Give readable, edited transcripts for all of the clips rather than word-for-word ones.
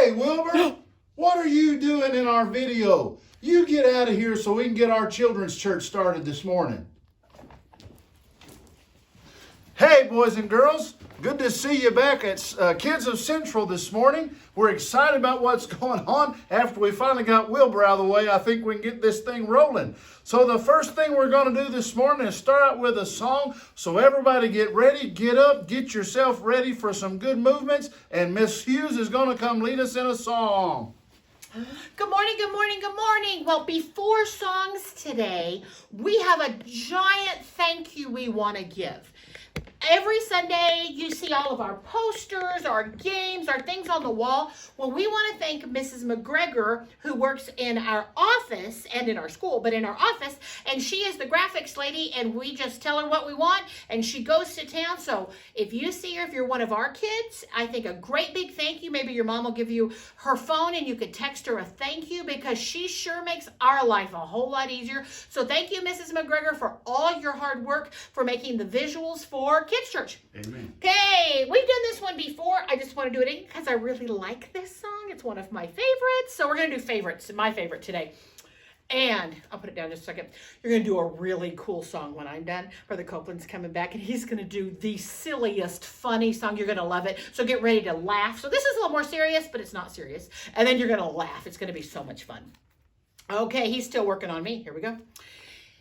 Hey, Wilbur, what are you doing in our video? You get out of here so we can get our children's church started this morning. Hey, boys and girls, good to see you back at Kids of Central this morning. We're excited about what's going on. After we finally got Wilbur out of the way, I think we can get this thing rolling. So the first thing we're going to do this morning is start out with a song. So everybody get ready, get up, get yourself ready for some good movements. And Miss Hughes is going to come lead us in a song. Good morning, good morning, good morning. Well, before songs today, we have a giant thank you we want to give. Every Sunday, you see all of our posters, our games, our things on the wall. Well, we want to thank Mrs. McGregor, who works in our office and in our school, but in our office, and she is the graphics lady, and we just tell her what we want, and she goes to town. So if you see her, if you're one of our kids, I think a great big thank you. Maybe your mom will give you her phone, and you could text her a thank you, because she sure makes our life a whole lot easier. So thank you, Mrs. McGregor, for all your hard work, for making the visuals for Kids Church. Amen. Okay, we've done this one before. I just want to do it again because I really like this song. It's one of my favorites. So we're going to do favorites, my favorite today. And I'll put it down just a second. You're going to do a really cool song when I'm done. Brother Copeland's coming back, and he's going to do the silliest, funny song. You're going to love it. So get ready to laugh. So this is a little more serious, but it's not serious. And then you're going to laugh. It's going to be so much fun. Okay, he's still working on me. Here we go.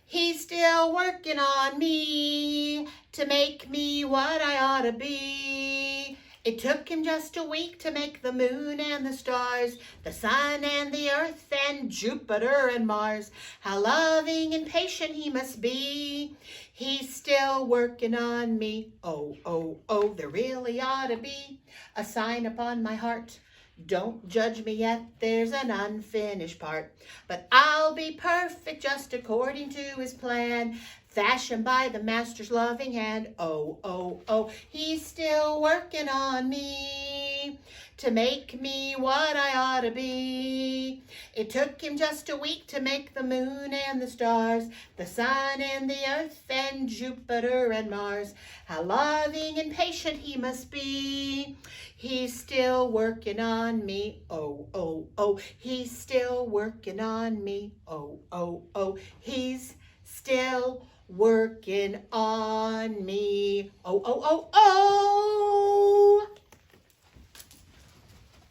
He's still working on me to make me what I ought to be. It took him just a week to make the moon and the stars, the sun and the earth and Jupiter and Mars. How loving and patient he must be. He's still working on me. Oh, oh, oh, there really ought to be a sign upon my heart. Don't judge me yet, there's an unfinished part. But I'll be perfect just according to his plan, fashioned by the master's loving hand. Oh, oh, oh, he's still working on me to make me what I ought to be. It took him just a week to make the moon and the stars, the sun and the earth and Jupiter and Mars. How loving and patient he must be. He's still working on me. Oh, oh, oh, he's still working on me. Oh, oh, oh, he's still working on me. Oh, oh, oh, oh.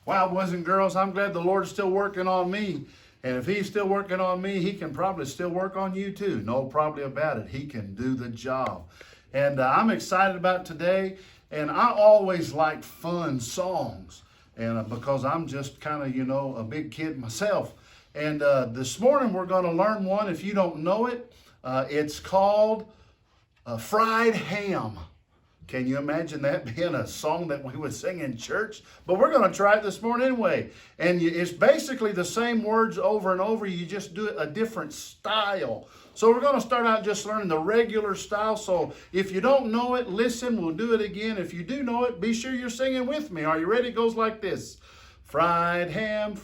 Wow, boys and girls, I'm glad the Lord's still working on me. And if he's still working on me, he can probably still work on you too. No problem about it. He can do the job. And I'm excited about today. And I always like fun songs. And because I'm just kind of, a big kid myself. And this morning we're going to learn one. If you don't know it, it's called Fried Ham. Can you imagine that being a song that we would sing in church? But we're going to try it this morning anyway. And it's basically the same words over and over. You just do it a different style. So we're going to start out just learning the regular style. So if you don't know it, listen, we'll do it again. If you do know it, be sure you're singing with me. Are you ready? It goes like this. Fried ham,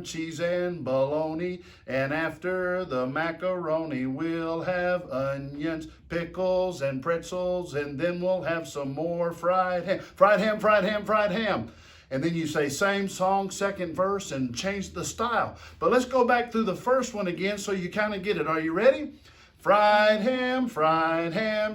cheese and bologna, and after the macaroni we'll have onions, pickles, and pretzels, and then we'll have some more fried ham. Fried ham, fried ham, fried ham. And then you say same song, second verse, and change the style. But let's go back through the first one again so you kind of get it. Are you ready? Fried ham,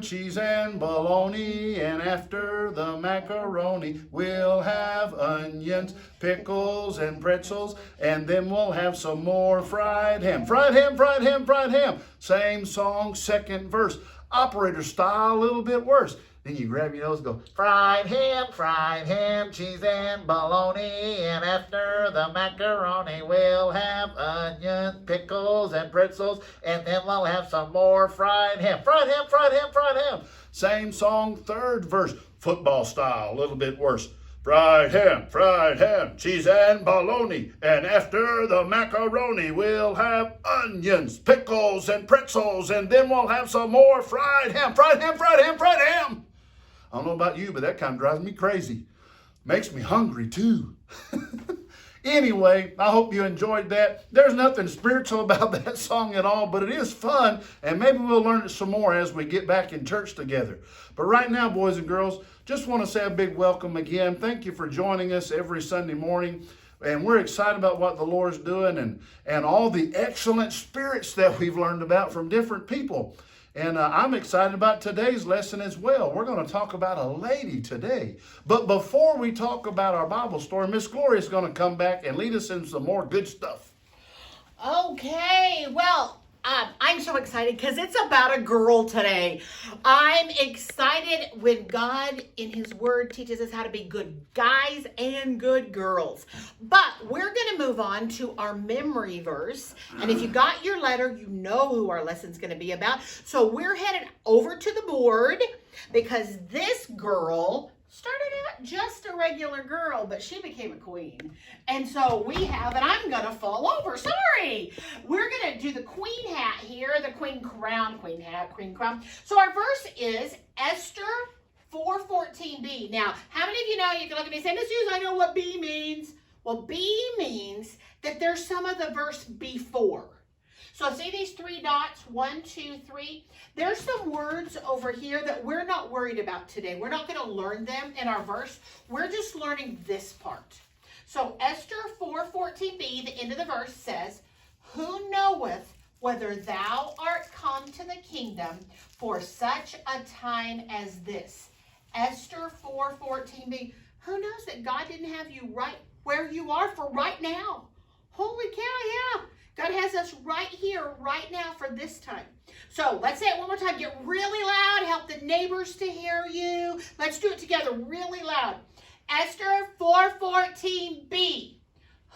cheese and bologna, and after the macaroni, we'll have onions, pickles, and pretzels, and then we'll have some more fried ham. Fried ham, fried ham, fried ham. Same song, second verse. Operator style, a little bit worse. Then you grab your nose and go, fried ham, cheese and bologna, and after the macaroni, we'll have onions, pickles, and pretzels, and then we'll have some more fried ham. Fried ham, fried ham, fried ham. Same song, third verse. Football style, a little bit worse. Fried ham, cheese and bologna, and after the macaroni, we'll have onions, pickles, and pretzels, and then we'll have some more fried ham. Fried ham, fried ham, fried ham. I don't know about you, but that kind of drives me crazy. Makes me hungry too. Anyway, I hope you enjoyed that. There's nothing spiritual about that song at all, but it is fun, and maybe we'll learn it some more as we get back in church together. But right now, boys and girls, just want to say a big welcome again. Thank you for joining us every Sunday morning. And we're excited about what the Lord's doing and all the excellent spirits that we've learned about from different people. And I'm excited about today's lesson as well. We're going to talk about a lady today. But before we talk about our Bible story, Miss Gloria is going to come back and lead us in some more good stuff. Okay, well, I'm so excited because it's about a girl today. I'm excited when God in His Word teaches us how to be good guys and good girls. But we're going to move on to our memory verse. And if you got your letter, you know who our lesson's going to be about. So we're headed over to the board because this girl started out just a regular girl, but she became a queen. And so we have, and I'm going to fall over, sorry. We're going to do the queen hat here, the queen crown, queen hat, queen crown. So our verse is Esther 4:14b. Now, how many of you know, you can look at me and say, Miss Hughes, I know what B means. Well, B means that there's some of the verse before. So see these three dots, 1, 2, 3. There's some words over here that we're not worried about today. We're not going to learn them in our verse. We're just learning this part. So Esther 4:14b, the end of the verse says, who knoweth whether thou art come to the kingdom for such a time as this? Esther 4:14b. Who knows that God didn't have you right where you are for right now? Holy cow, yeah. God has us right here, right now for this time. So let's say it one more time. Get really loud. Help the neighbors to hear you. Let's do it together really loud. Esther 4:14b.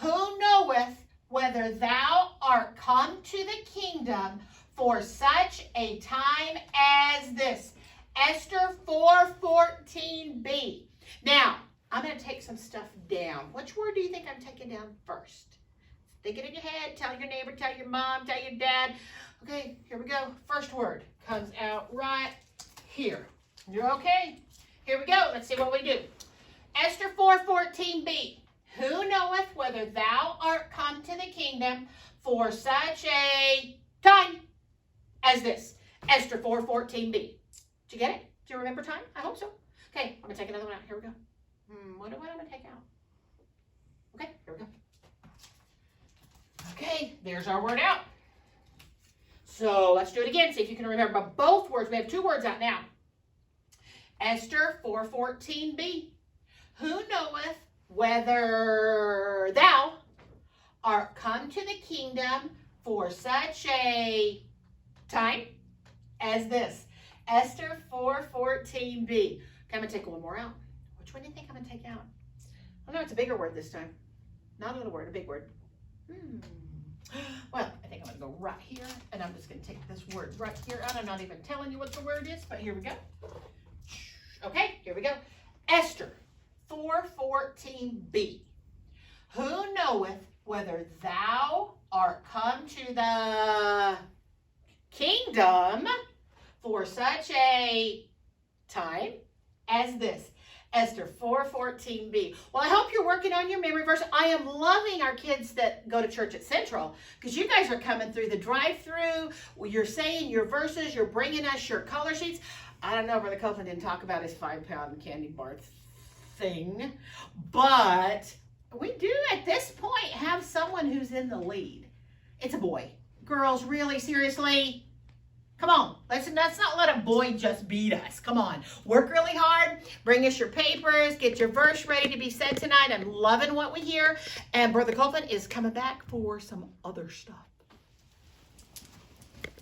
Who knoweth whether thou art come to the kingdom for such a time as this? Esther 4:14b. Now, I'm going to take some stuff down. Which word do you think I'm taking down first? Think it in your head. Tell your neighbor, tell your mom, tell your dad. Okay, here we go. First word comes out right here. You're okay? Here we go. Let's see what we do. Esther 4:14b. Who knoweth whether thou art come to the kingdom for such a time as this? Esther 4:14b. Did you get it? Do you remember time? I hope so. Okay, I'm going to take another one out. Here we go. What am I going to take out? Okay, here we go. Okay, there's our word out. So let's do it again. See if you can remember both words. We have two words out now. Esther 4:14b. Who knoweth whether thou art come to the kingdom for such a time as this? Esther 4:14b. Okay, I'm going to take one more out. Which one do you think I'm going to take out? Oh no, it's a bigger word this time. Not a little word, a big word. Well, I think I'm going to go right here, and I'm just going to take this word right here out. I'm not even telling you what the word is, but here we go. Okay, here we go. Esther 4:14b. Who knoweth whether thou art come to the kingdom for such a time as this? Esther 4:14b. Well, I hope you're working on your memory verse. I am loving our kids that go to church at Central because you guys are coming through the drive-through. You're saying your verses. You're bringing us your color sheets. I don't know, Brother Copeland didn't talk about his 5-pound candy bar thing, but we do at this point have someone who's in the lead. It's a boy. Girls, really, seriously? Come on, let's not let a boy just beat us. Come on, work really hard, bring us your papers, get your verse ready to be said tonight. I'm loving what we hear. And Brother Copeland is coming back for some other stuff.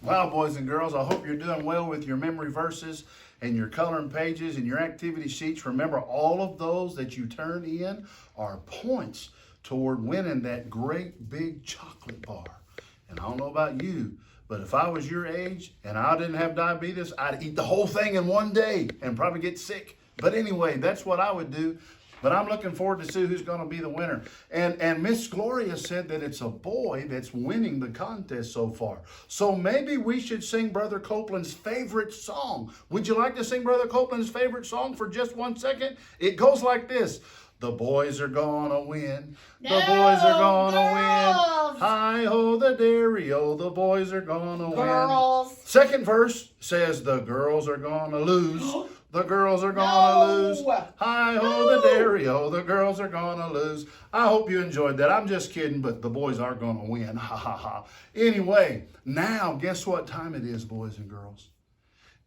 Well, boys and girls, I hope you're doing well with your memory verses and your coloring pages and your activity sheets. Remember, all of those that you turn in are points toward winning that great big chocolate bar. And I don't know about you, but if I was your age and I didn't have diabetes, I'd eat the whole thing in one day and probably get sick. But anyway, that's what I would do. But I'm looking forward to see who's going to be the winner. And Miss Gloria said that it's a boy that's winning the contest so far. So maybe we should sing Brother Copeland's favorite song. Would you like to sing Brother Copeland's favorite song for just 1 second? It goes like this. The boys are gonna win. The boys are gonna win. Hi-ho the dairy-o, the boys are gonna win. Girls. Second verse says the girls are gonna lose. The girls are gonna lose. No. Hi-ho the dairy-o, the girls are gonna lose. I hope you enjoyed that. I'm just kidding, but the boys are gonna win. Ha ha ha. Anyway, now guess what time it is, boys and girls?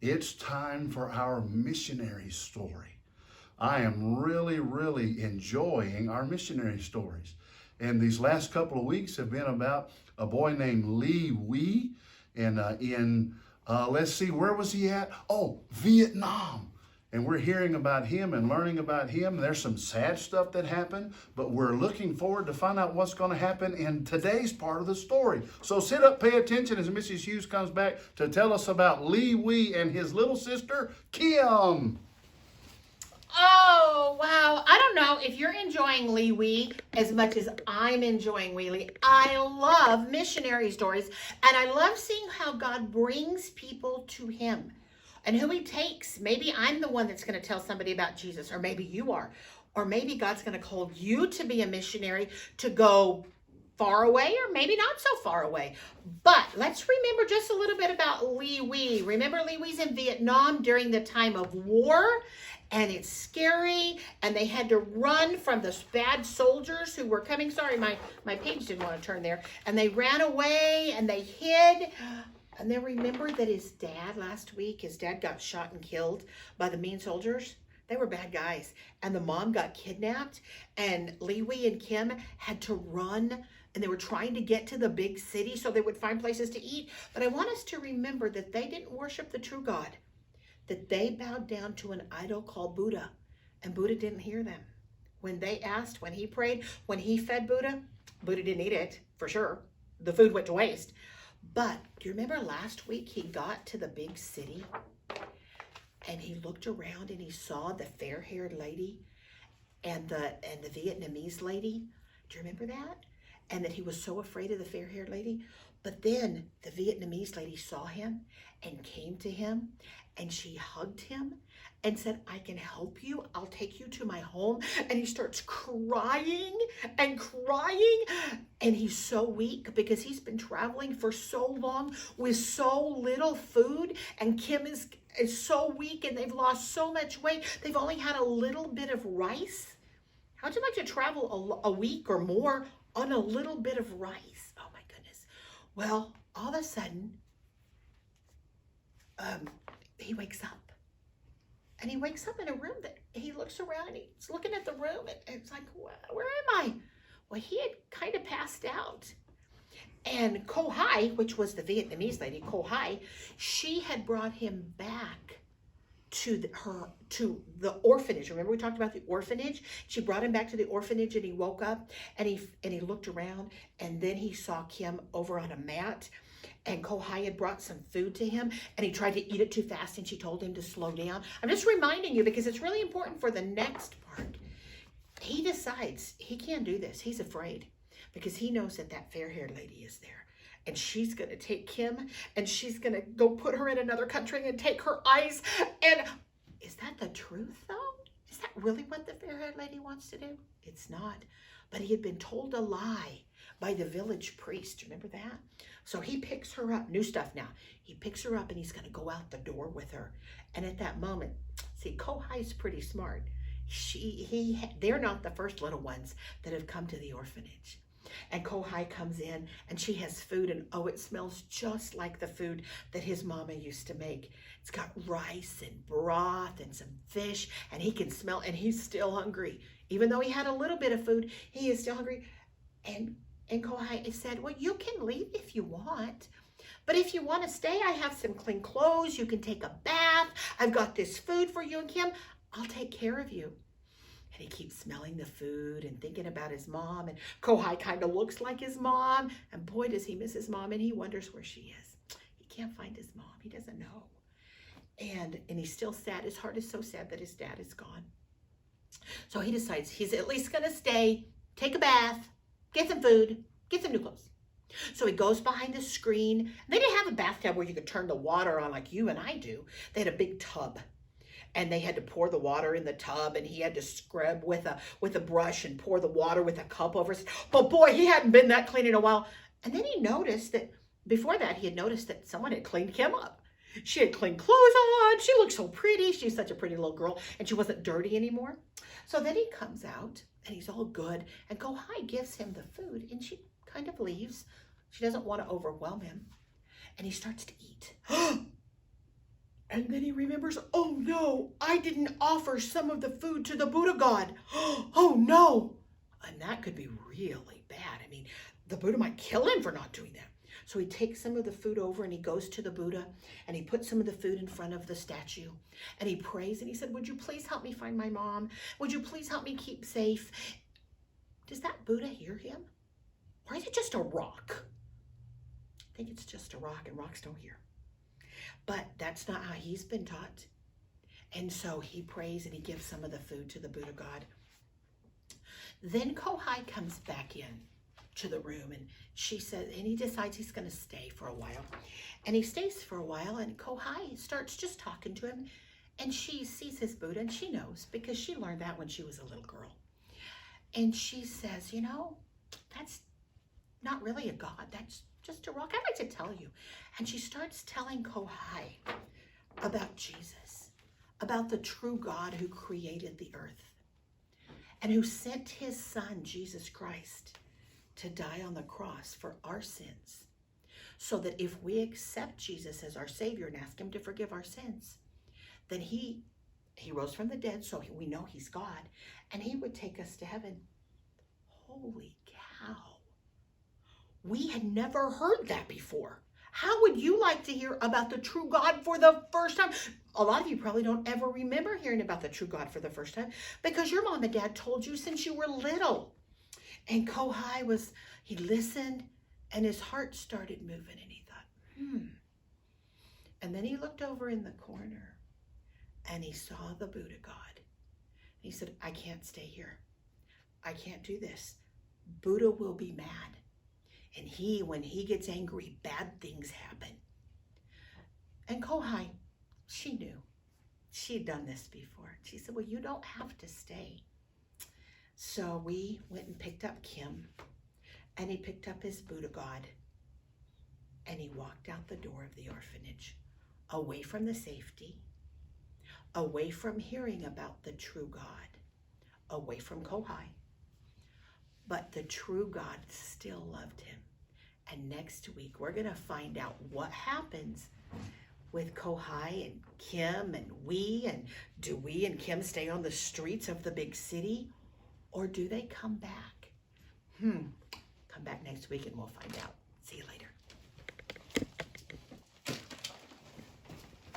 It's time for our missionary story. I am really, really enjoying our missionary stories. And these last couple of weeks have been about a boy named Lee Wee. And let's see, where was he at? Oh, Vietnam. And we're hearing about him and learning about him. There's some sad stuff that happened, but we're looking forward to find out what's going to happen in today's part of the story. So sit up, pay attention as Mrs. Hughes comes back to tell us about Lee Wee and his little sister, Kim. Oh, wow. I don't know if you're enjoying Lee Wee as much as I'm enjoying Wee Lee. I love missionary stories, and I love seeing how God brings people to him and who he takes. Maybe I'm the one that's going to tell somebody about Jesus, or maybe you are. Or maybe God's going to call you to be a missionary, to go far away, or maybe not so far away. But let's remember just a little bit about Lee Wee. Remember, Lee Wee's in Vietnam during the time of war. And it's scary, and they had to run from the bad soldiers who were coming. Sorry, my page didn't want to turn there. And they ran away, and they hid. And then remember that his dad last week, his dad got shot and killed by the mean soldiers. They were bad guys. And the mom got kidnapped, and Lee Wee and Kim had to run, and they were trying to get to the big city so they would find places to eat. But I want us to remember that they didn't worship the true God, that they bowed down to an idol called Buddha, and Buddha didn't hear them. When they asked, when he prayed, when he fed Buddha, Buddha didn't eat it, for sure. The food went to waste. But do you remember last week he got to the big city, and he looked around and he saw the fair-haired lady and the Vietnamese lady? Do you remember that? And that he was so afraid of the fair-haired lady. But then the Vietnamese lady saw him and came to him, and she hugged him and said, I can help you. I'll take you to my home. And he starts crying and crying. And he's so weak because he's been traveling for so long with so little food. And Kim is so weak, and they've lost so much weight. They've only had a little bit of rice. How'd you like to travel a week or more on a little bit of rice? Oh my goodness. Well, all of a sudden, he wakes up. And he wakes up in a room that he looks around, and he's looking at the room, and it's like, where am I? Well, he had kind of passed out. And Ko Hai, which was the Vietnamese lady, Ko Hai, she had brought him back to the orphanage. Remember we talked about the orphanage? She brought him back to the orphanage, and he woke up, and he looked around, and then he saw Kim over on a mat. And Ko Hai had brought some food to him, and he tried to eat it too fast, and she told him to slow down. I'm just reminding you because it's really important for the next part. He decides he can't do this. He's afraid because he knows that fair-haired lady is there, and she's going to take Kim, and she's going to go put her in another country and take her eyes. And is that the truth, though? Is that really what the fair-haired lady wants to do? It's not. But he had been told a lie by the village priest. Remember that? So he picks her up. New stuff now. He picks her up, and he's going to go out the door with her. And at that moment, see, Ko Hai's pretty smart. They're not the first little ones that have come to the orphanage. And Ko Hai comes in, and she has food, and oh, it smells just like the food that his mama used to make. It's got rice and broth and some fish, and he can smell, and he's still hungry. Even though he had a little bit of food, he is still hungry. And Ko Hai said, well, you can leave if you want. But if you want to stay, I have some clean clothes. You can take a bath. I've got this food for you and Kim. I'll take care of you. And he keeps smelling the food and thinking about his mom. And Ko Hai kind of looks like his mom. And boy, does he miss his mom. And he wonders where she is. He can't find his mom. He doesn't know. And he's still sad. His heart is so sad that his dad is gone. So he decides he's at least going to stay, take a bath, get some food, get some new clothes. So he goes behind the screen. They didn't have a bathtub where you could turn the water on like you and I do. They had a big tub. And they had to pour the water in the tub, and he had to scrub with a brush and pour the water with a cup over his. But boy, he hadn't been that clean in a while. And then he noticed that before that, he had noticed that someone had cleaned Kim up. She had clean clothes on. She looked so pretty. She's such a pretty little girl, and she wasn't dirty anymore. So then he comes out, and he's all good, and Kohai gives him the food, and she kind of leaves. She doesn't want to overwhelm him, and he starts to eat. And then he remembers, oh no, I didn't offer some of the food to the Buddha god. Oh no. And that could be really bad. I mean, the Buddha might kill him for not doing that. So he takes some of the food over and he goes to the Buddha and he puts some of the food in front of the statue and he prays and he said, would you please help me find my mom? Would you please help me keep safe? Does that Buddha hear him? Or is it just a rock? I think it's just a rock, and rocks don't hear. But that's not how he's been taught. And so he prays and he gives some of the food to the Buddha god. Then Kohai comes back in to the room and she says, and he decides he's going to stay for a while. And he stays for a while and Kohai starts just talking to him. And she sees his Buddha and she knows because she learned that when she was a little girl. And she says, you know, that's not really a god. That's just a rock. I'd like to tell you. And she starts telling Kohai about Jesus, about the true God who created the earth and who sent his son, Jesus Christ, to die on the cross for our sins, so that if we accept Jesus as our Savior and ask him to forgive our sins, then he rose from the dead, so we know he's God, and he would take us to heaven. Holy cow. We had never heard that before. How would you like to hear about the true God for the first time? A lot of you probably don't ever remember hearing about the true God for the first time because your mom and dad told you since you were little. And Kohai he listened and his heart started moving and he thought, And then he looked over in the corner and he saw the Buddha God. He said, I can't stay here. I can't do this. Buddha will be mad. And when he gets angry, bad things happen. And Kohai, she knew. She'd done this before. She said, well, you don't have to stay. So we went and picked up Kim, and he picked up his Buddha God, and he walked out the door of the orphanage, away from the safety, away from hearing about the true God, away from Kohai. But the true God still loved him. And next week, we're going to find out what happens with Kohai and Kim and do we and Kim stay on the streets of the big city? Or do they come back? Come back next week and we'll find out. See you later.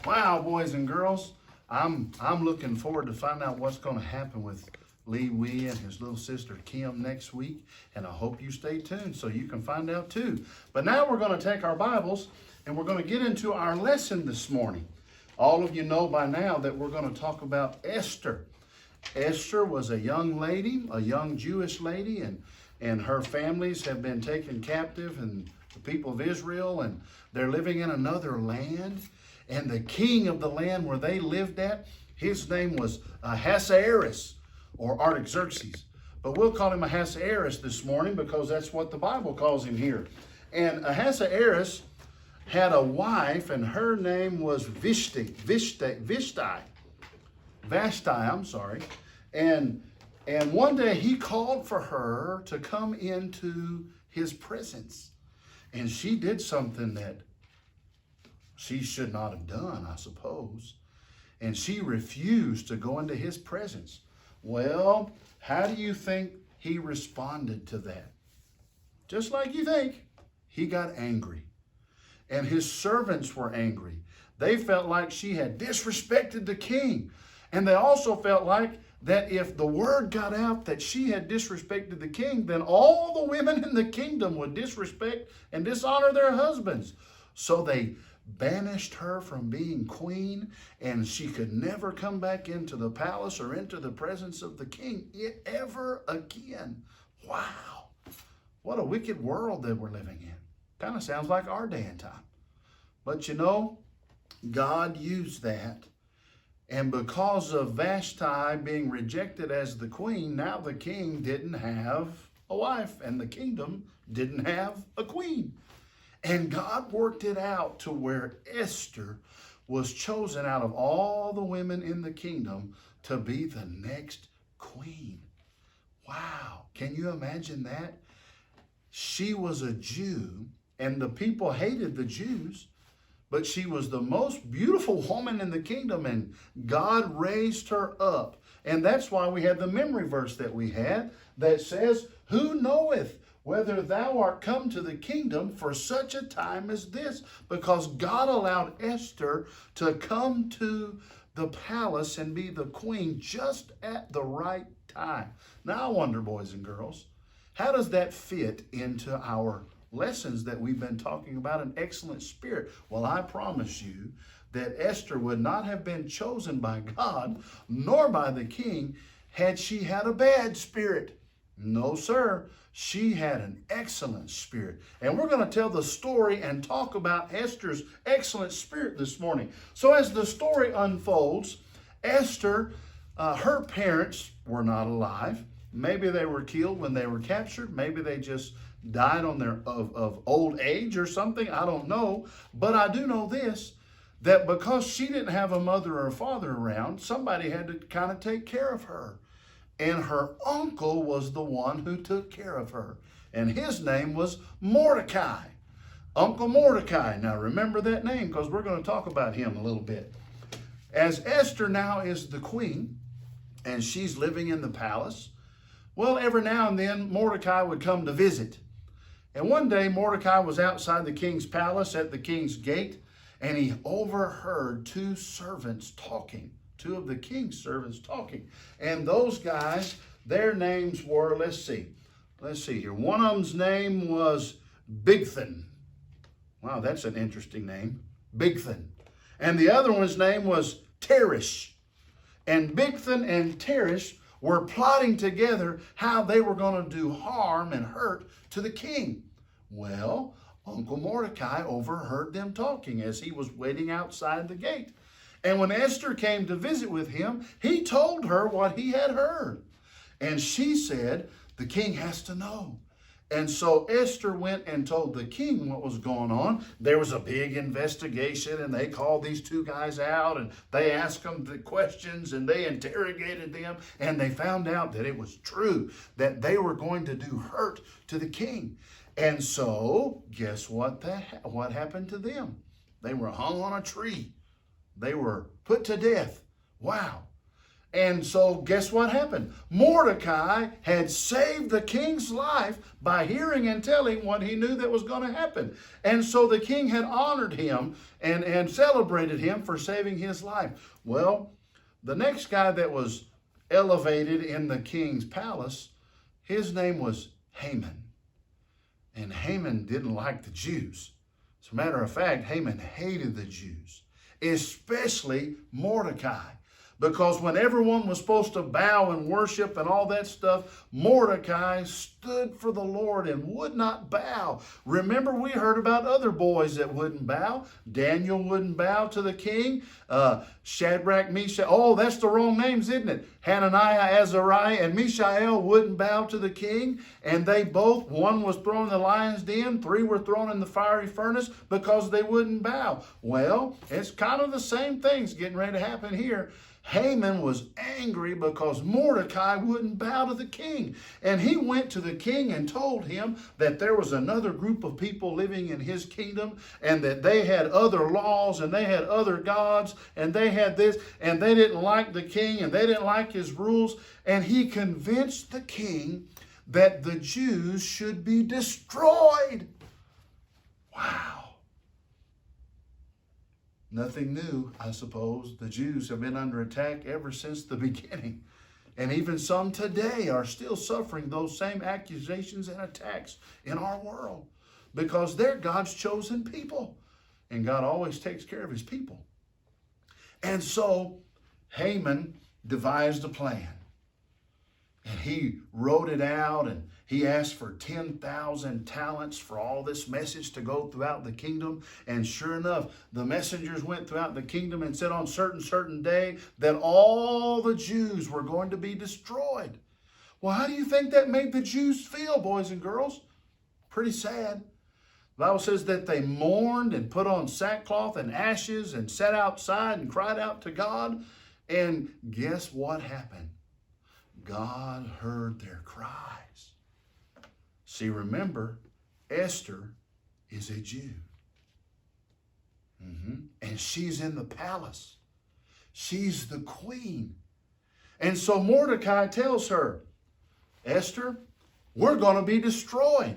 Wow, boys and girls. I'm looking forward to find out what's going to happen with Lee Wee and his little sister Kim next week, and I hope you stay tuned so you can find out too. But now we're going to take our Bibles and we're going to get into our lesson this morning. All of you know by now that we're going to talk about Esther. Esther was a young lady, a young Jewish lady, and her families have been taken captive, and the people of Israel, and they're living in another land. And the king of the land where they lived at, his name was Ahasuerus, or Artaxerxes. But we'll call him Ahasuerus this morning because that's what the Bible calls him here. And Ahasuerus had a wife, and her name was Vashti. And one day he called for her to come into his presence. And she did something that she should not have done, I suppose. And she refused to go into his presence. Well, how do you think he responded to that? Just like you think, he got angry. And his servants were angry. They felt like she had disrespected the king. And they also felt like that if the word got out that she had disrespected the king, then all the women in the kingdom would disrespect and dishonor their husbands. So they banished her from being queen, and she could never come back into the palace or into the presence of the king ever again. Wow. What a wicked world that we're living in. Kind of sounds like our day and time. But you know, God used that. And because of Vashti being rejected as the queen, now the king didn't have a wife, and the kingdom didn't have a queen. And God worked it out to where Esther was chosen out of all the women in the kingdom to be the next queen. Wow. Can you imagine that? She was a Jew, and the people hated the Jews, but she was the most beautiful woman in the kingdom, and God raised her up. And that's why we had the memory verse that we had that says, "Who knoweth whether thou art come to the kingdom for such a time as this?" Because God allowed Esther to come to the palace and be the queen just at the right time. Now I wonder, boys and girls, how does that fit into our lessons that we've been talking about, an excellent spirit? Well, I promise you that Esther would not have been chosen by God nor by the king had she had a bad spirit. No, sir. She had an excellent spirit. And we're going to tell the story and talk about Esther's excellent spirit this morning. So as the story unfolds, Esther, her parents were not alive. Maybe they were killed when they were captured. Maybe they just died on their of old age or something. I don't know. But I do know this, that because she didn't have a mother or a father around, somebody had to kind of take care of her. And her uncle was the one who took care of her. And his name was Mordecai. Uncle Mordecai. Now remember that name, because we're going to talk about him a little bit. As Esther now is the queen, and she's living in the palace, well, every now and then Mordecai would come to visit. And one day Mordecai was outside the king's palace at the king's gate, and he overheard two servants talking. Two of the king's servants talking. And those guys, their names were, let's see here. One of them's name was Bigthan. Wow, that's an interesting name. Bigthan. And the other one's name was Teresh. And Bigthan and Teresh were plotting together how they were going to do harm and hurt to the king. Well, Uncle Mordecai overheard them talking as he was waiting outside the gate. And when Esther came to visit with him, he told her what he had heard. And she said, the king has to know. And so Esther went and told the king what was going on. There was a big investigation, and they called these two guys out, and they asked them the questions, and they interrogated them, and they found out that it was true, that they were going to do hurt to the king. And so, guess what happened to them? They were hung on a tree. They were put to death. Wow. And so guess what happened? Mordecai had saved the king's life by hearing and telling what he knew that was going to happen. And so the king had honored him and celebrated him for saving his life. Well, the next guy that was elevated in the king's palace, his name was Haman. And Haman didn't like the Jews. As a matter of fact, Haman hated the Jews, especially Mordecai. Because when everyone was supposed to bow and worship and all that stuff, Mordecai stood for the Lord and would not bow. Remember, we heard about other boys that wouldn't bow. Daniel wouldn't bow to the king. Shadrach, Meshach, oh, that's the wrong names, isn't it? Hananiah, Azariah, and Mishael wouldn't bow to the king. And they both, one was thrown in the lion's den, 3 were thrown in the fiery furnace because they wouldn't bow. Well, it's kind of the same things getting ready to happen here. Haman was angry because Mordecai wouldn't bow to the king. And he went to the king and told him that there was another group of people living in his kingdom, and that they had other laws and they had other gods and they had this, and they didn't like the king and they didn't like his rules. And he convinced the king that the Jews should be destroyed. Wow. Nothing new, I suppose. The Jews have been under attack ever since the beginning. And even some today are still suffering those same accusations and attacks in our world, because they're God's chosen people. And God always takes care of his people. And so Haman devised a plan. And he wrote it out, and he asked for 10,000 talents for all this message to go throughout the kingdom. And sure enough, the messengers went throughout the kingdom and said on certain day that all the Jews were going to be destroyed. Well, how do you think that made the Jews feel, boys and girls? Pretty sad. The Bible says that they mourned and put on sackcloth and ashes and sat outside and cried out to God. And guess what happened? God heard their cries. See, remember, Esther is a Jew. And she's in the palace. She's the queen. And so Mordecai tells her, Esther, we're going to be destroyed.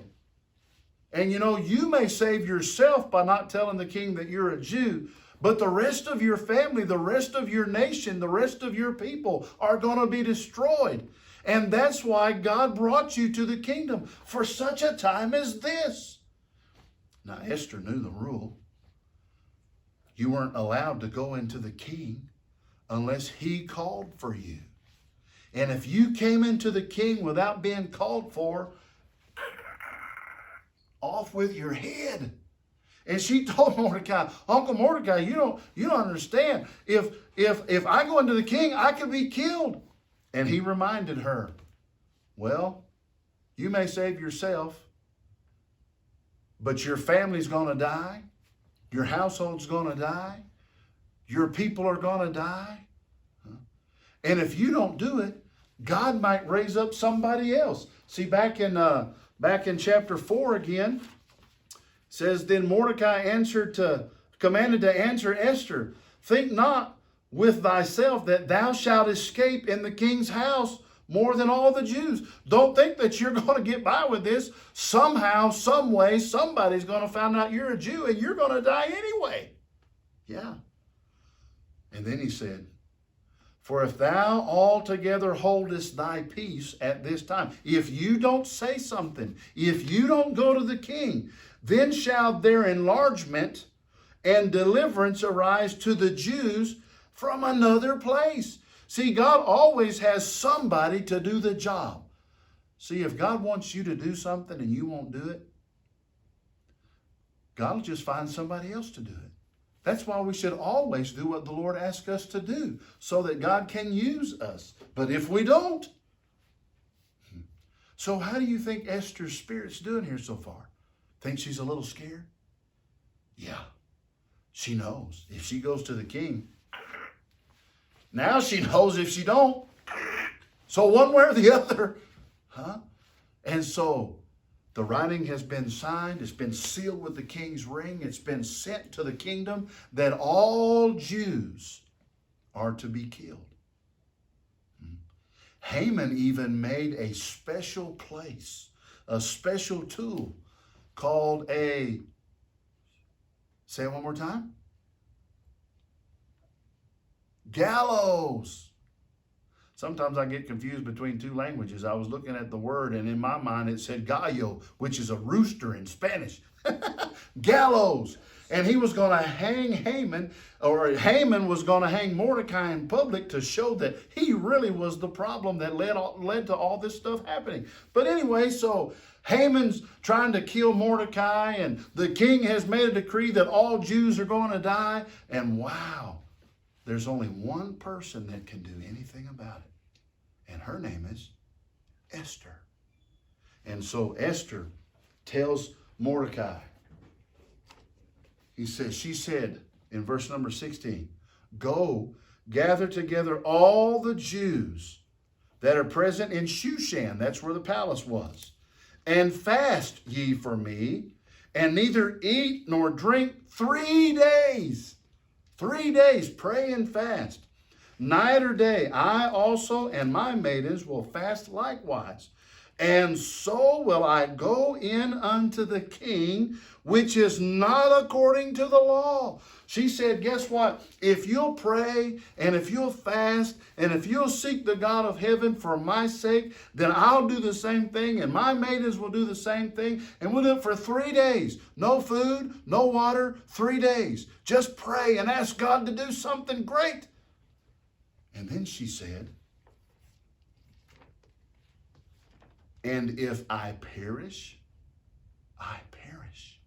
And you may save yourself by not telling the king that you're a Jew, but the rest of your family, the rest of your nation, the rest of your people are going to be destroyed. And that's why God brought you to the kingdom for such a time as this. Now, Esther knew the rule. You weren't allowed to go into the king unless he called for you. And if you came into the king without being called for, off with your head. And she told Mordecai, Uncle Mordecai, you don't understand. If I go into the king, I could be killed. And he reminded her, well, you may save yourself, but your family's going to die. Your household's going to die. Your people are going to die. And if you don't do it, God might raise up somebody else. See, back in chapter 4 again, says, then Mordecai commanded to answer Esther, think not with thyself that thou shalt escape in the king's house more than all the Jews. Don't think that you're going to get by with this. Somehow, some way, somebody's going to find out you're a Jew and you're going to die anyway. Yeah. And then he said, for if thou altogether holdest thy peace at this time, if you don't say something, if you don't go to the king, then shall their enlargement and deliverance arise to the Jews from another place. See, God always has somebody to do the job. See, if God wants you to do something and you won't do it, God will just find somebody else to do it. That's why we should always do what the Lord asks us to do, so that God can use us. But if we don't, so how do you think Esther's spirit's doing here so far? Think she's a little scared? Yeah, she knows. If she goes to the king, now she knows if she don't. So one way or the other, And so the writing has been signed. It's been sealed with the king's ring. It's been sent to the kingdom that all Jews are to be killed. Haman even made a special place, a special tool called say it one more time, gallows. Sometimes I get confused between two languages. I was looking at the word, and in my mind it said gallo, which is a rooster in Spanish. Gallows. And he was going to hang Haman, or Haman was going to hang Mordecai in public to show that he really was the problem that led to all this stuff happening. But anyway, so Haman's trying to kill Mordecai, and the king has made a decree that all Jews are going to die. And wow, there's only one person that can do anything about it. And her name is Esther. And so Esther tells Mordecai, she said in verse number 16, go gather together all the Jews that are present in Shushan, that's where the palace was, and fast ye for me, and neither eat nor drink 3 days. 3 days, pray and fast. Night or day, I also and my maidens will fast likewise. And so will I go in unto the king, which is not according to the law. She said, guess what? If you'll pray and if you'll fast and if you'll seek the God of heaven for my sake, then I'll do the same thing, and my maidens will do the same thing, and we'll do it for 3 days. No food, no water, 3 days. Just pray and ask God to do something great. And then she said, and if I perish, I perish.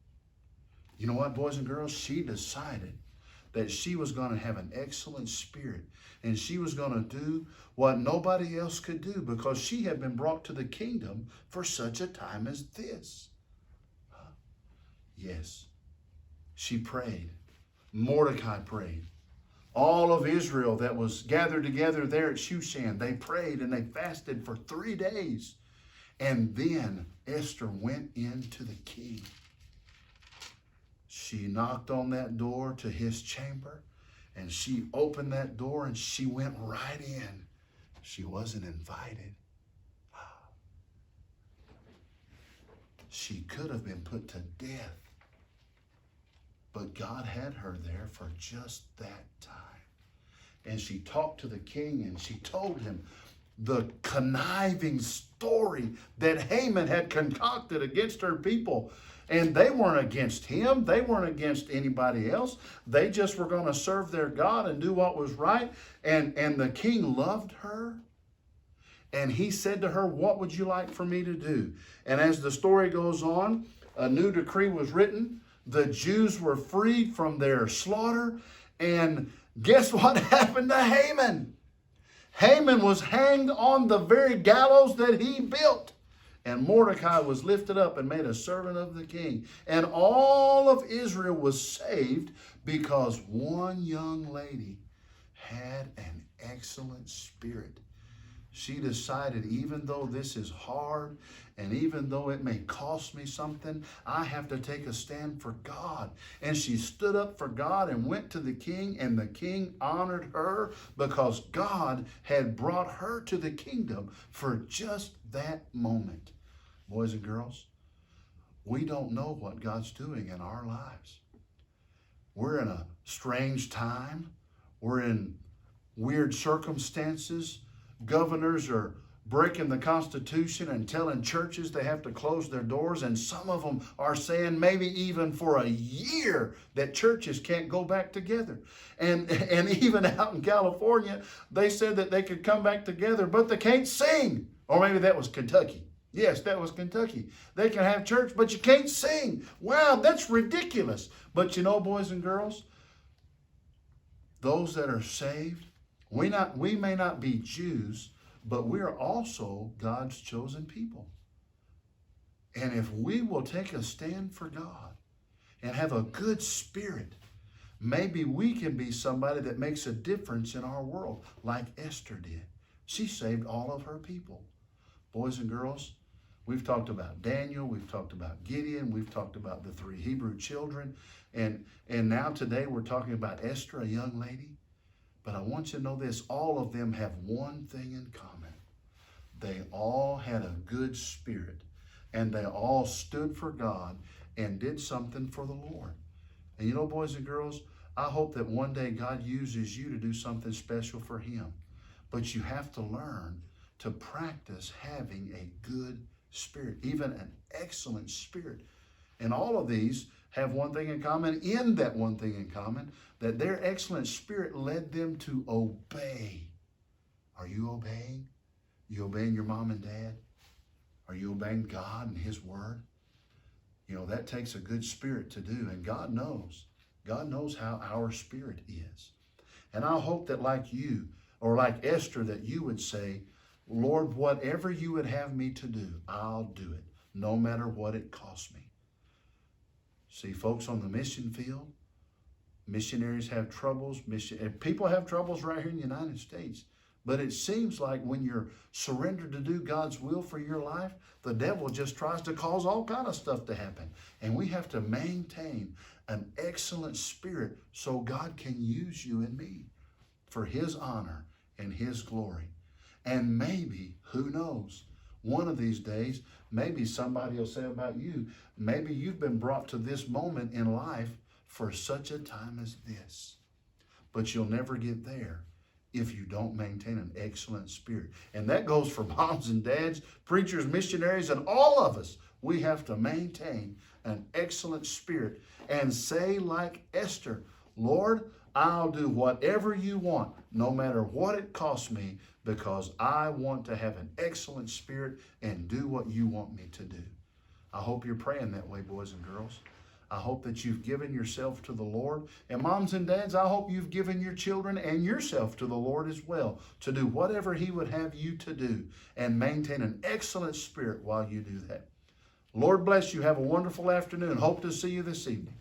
You know what, boys and girls? She decided that she was going to have an excellent spirit, and she was going to do what nobody else could do, because she had been brought to the kingdom for such a time as this. Yes, she prayed. Mordecai prayed. All of Israel that was gathered together there at Shushan, they prayed and they fasted for 3 days. And then Esther went into the king. She knocked on that door to his chamber, and she opened that door and she went right in. She wasn't invited. She could have been put to death. But God had her there for just that time. And she talked to the king and she told him the conniving story that Haman had concocted against her people. And they weren't against him. They weren't against anybody else. They just were going to serve their God and do what was right. And the king loved her. And he said to her, what would you like for me to do? And as the story goes on, a new decree was written. The Jews were freed from their slaughter. And guess what happened to Haman? Haman was hanged on the very gallows that he built. And Mordecai was lifted up and made a servant of the king. And all of Israel was saved because one young lady had an excellent spirit. She decided, even though this is hard and even though it may cost me something, I have to take a stand for God. And she stood up for God and went to the king, and the king honored her because God had brought her to the kingdom for just that moment. Boys and girls, we don't know what God's doing in our lives. We're in a strange time. We're in weird circumstances. Governors are breaking the Constitution and telling churches they have to close their doors. And some of them are saying maybe even for a year that churches can't go back together. And even out in California, they said that they could come back together, but they can't sing. Or maybe that was Kentucky. Yes, that was Kentucky. They can have church, but you can't sing. Wow, that's ridiculous. But you know, boys and girls, those that are saved, we may not be Jews, but we are also God's chosen people. And if we will take a stand for God and have a good spirit, maybe we can be somebody that makes a difference in our world, like Esther did. She saved all of her people. Boys and girls, we've talked about Daniel, we've talked about Gideon, we've talked about the 3 Hebrew children, and now today we're talking about Esther, a young lady. But I want you to know this, all of them have one thing in common. They all had a good spirit, and they all stood for God and did something for the Lord. And you know, boys and girls, I hope that one day God uses you to do something special for Him. But you have to learn to practice having a good spirit, even an excellent spirit. And all of these have one thing in common, in that one thing in common, that their excellent spirit led them to obey. Are you obeying? You obeying your mom and dad? Are you obeying God and His Word? You know, that takes a good spirit to do, and God knows. God knows how our spirit is. And I hope that like you, or like Esther, that you would say, Lord, whatever you would have me to do, I'll do it, no matter what it costs me. See, folks, on the mission field, missionaries have troubles. People have troubles right here in the United States. But it seems like when you're surrendered to do God's will for your life, the devil just tries to cause all kind of stuff to happen. And we have to maintain an excellent spirit so God can use you and me for His honor and His glory. And maybe, who knows, one of these days, maybe somebody will say about you, maybe you've been brought to this moment in life for such a time as this. But you'll never get there if you don't maintain an excellent spirit. And that goes for moms and dads, preachers, missionaries, and all of us. We have to maintain an excellent spirit and say like Esther, Lord, I'll do whatever you want, no matter what it costs me, because I want to have an excellent spirit and do what you want me to do. I hope you're praying that way, boys and girls. I hope that you've given yourself to the Lord. And moms and dads, I hope you've given your children and yourself to the Lord as well, to do whatever He would have you to do and maintain an excellent spirit while you do that. Lord bless you. Have a wonderful afternoon. Hope to see you this evening.